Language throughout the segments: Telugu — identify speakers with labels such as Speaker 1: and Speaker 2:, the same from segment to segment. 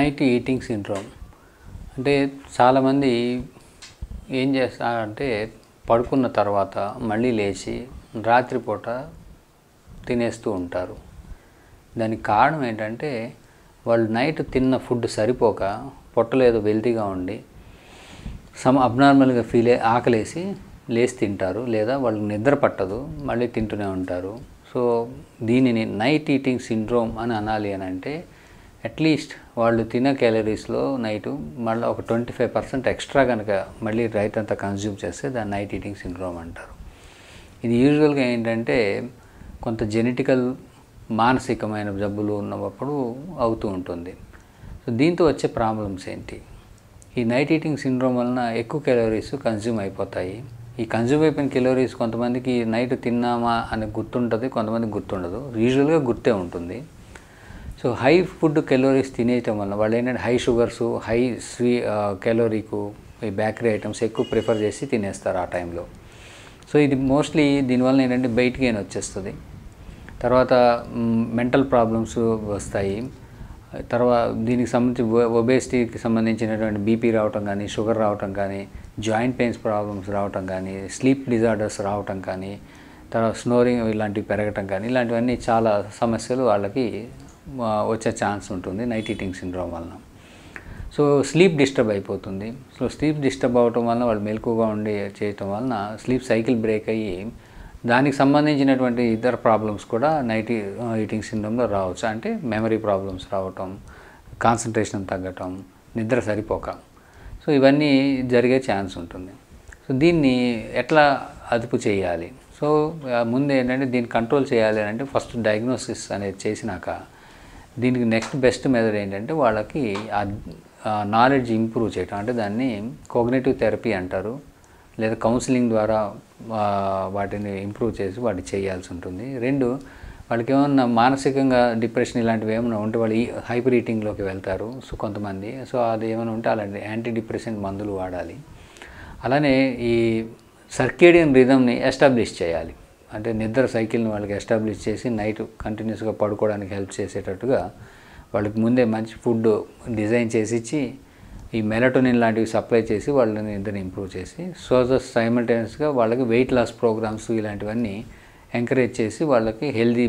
Speaker 1: నైట్ ఈటింగ్ సిండ్రోమ్ అంటే చాలామంది ఏం చేస్తారంటే పడుకున్న తర్వాత మళ్ళీ లేచి రాత్రిపూట తినేస్తూ ఉంటారు. దానికి కారణం ఏంటంటే వాళ్ళు నైట్ తిన్న ఫుడ్ సరిపోక పొట్టలో ఏదో వెల్తీగా ఉండి అబ్నార్మల్గా ఆకలేసి లేచి తింటారు, లేదా వాళ్ళకి నిద్ర పట్టదు మళ్ళీ తింటూనే ఉంటారు. సో దీనిని నైట్ ఈటింగ్ సిండ్రోమ్ అని అనాలి అని అంటే అట్లీస్ట్ వాళ్ళు తినే క్యాలరీస్లో నైటు మళ్ళీ ఒక 25% ఎక్స్ట్రా కనుక మళ్ళీ రైట్ అంతా కన్జ్యూమ్ చేస్తే దాన్ని నైట్ ఈటింగ్ సిండ్రోమ్ అంటారు. ఇది యూజువల్గా ఏంటంటే కొంత జెనెటికల్ మానసికమైన జబ్బులు ఉన్నప్పుడు అవుతూ ఉంటుంది. సో దీంతో వచ్చే ప్రాబ్లమ్స్ ఏంటి? ఈ నైట్ ఈటింగ్ సిండ్రోమ్ వలన ఎక్కువ క్యాలరీస్ కన్జ్యూమ్ అయిపోతాయి. ఈ కన్జ్యూమ్ అయిపోయిన క్యాలరీస్ కొంతమందికి నైట్ తిన్నామా అని గుర్తుంటుంది, కొంతమందికి గుర్తుండదు. యూజువల్గా గుర్తే ఉంటుంది. సో హై ఫుడ్ క్యాలరీస్ తినేయటం వల్ల వాళ్ళు ఏంటంటే హై షుగర్సు, హై క్యాలరీకు ఈ బేకరీ ఐటమ్స్ ఎక్కువ ప్రిఫర్ చేసి తినేస్తారు ఆ టైంలో. సో ఇది మోస్ట్లీ దీనివల్ల ఏంటంటే వెయిట్ గెయిన్ వచ్చేస్తుంది, తర్వాత మెంటల్ ప్రాబ్లమ్స్ వస్తాయి, తర్వాత దీనికి సంబంధించి ఒబేసిటీకి సంబంధించినటువంటి బీపీ రావటం కానీ, షుగర్ రావటం కానీ, జాయింట్ పెయిన్స్ ప్రాబ్లమ్స్ రావటం కానీ, స్లీప్ డిజార్డర్స్ రావటం కానీ, తర్వాత స్నోరింగ్ ఇలాంటివి పెరగటం కానీ, ఇలాంటివన్నీ చాలా సమస్యలు వాళ్ళకి వచ్చే ఛాన్స్ ఉంటుంది నైట్ ఈటింగ్ సిండ్రోమ్ వలన. సో స్లీప్ డిస్టర్బ్ అయిపోతుంది. సో స్లీప్ డిస్టర్బ్ అవ్వటం వలన వాళ్ళు మెలకువగా ఉండి చేయటం వలన స్లీప్ సైకిల్ బ్రేక్ అయ్యి దానికి సంబంధించినటువంటి ఇతర ప్రాబ్లమ్స్ కూడా నైట్ ఈటింగ్ సిండ్రోమ్లో రావచ్చు. అంటే మెమరీ ప్రాబ్లమ్స్ రావటం, కాన్సన్ట్రేషన్ తగ్గటం, నిద్ర సరిపోక, సో ఇవన్నీ జరిగే ఛాన్స్ ఉంటుంది. సో దీన్ని ఎట్లా అదుపు చేయాలి? సో ముందు ఏంటంటే దీన్ని కంట్రోల్ చేయాలి అంటే ఫస్ట్ డయాగ్నోసిస్ అనేది చేసినాక దీనికి నెక్స్ట్ బెస్ట్ మెథడ్ ఏంటంటే వాళ్ళకి నాలెడ్జ్ ఇంప్రూవ్ చేయటం, అంటే దాన్ని కోగ్నిటివ్ థెరపీ అంటారు, లేదా కౌన్సిలింగ్ ద్వారా వాటిని ఇంప్రూవ్ చేసి వాటిని చేయాల్సి ఉంటుంది. రెండు, వాళ్ళకి ఏమన్నా మానసికంగా డిప్రెషన్ ఇలాంటివి ఏమైనా ఉంటే వాళ్ళు హైపర్ ఈటింగ్లోకి వెళ్తారు. సో కొంతమంది, సో అది ఏమైనా ఉంటే అలాంటి యాంటీ డిప్రెసెంట్ మందులు వాడాలి. అలానే ఈ సర్కేడియన్ రిథమ్ని ఎస్టాబ్లిష్ చేయాలి, అంటే నిద్ర సైకిల్ని వాళ్ళకి ఎస్టాబ్లిష్ చేసి నైట్ కంటిన్యూస్గా పడుకోవడానికి హెల్ప్ చేసేటట్టుగా వాళ్ళకి ముందే మంచి ఫుడ్ డిజైన్ చేసి ఇచ్చి ఈ మెలటోనిన్ లాంటివి సప్లై చేసి వాళ్ళని నిద్రని ఇంప్రూవ్ చేసి సైమల్టేనియస్గా వాళ్ళకి వెయిట్ లాస్ ప్రోగ్రామ్స్ ఇలాంటివన్నీ ఎంకరేజ్ చేసి వాళ్ళకి హెల్దీ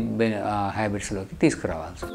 Speaker 1: హ్యాబిట్స్లోకి తీసుకురావాల్సి.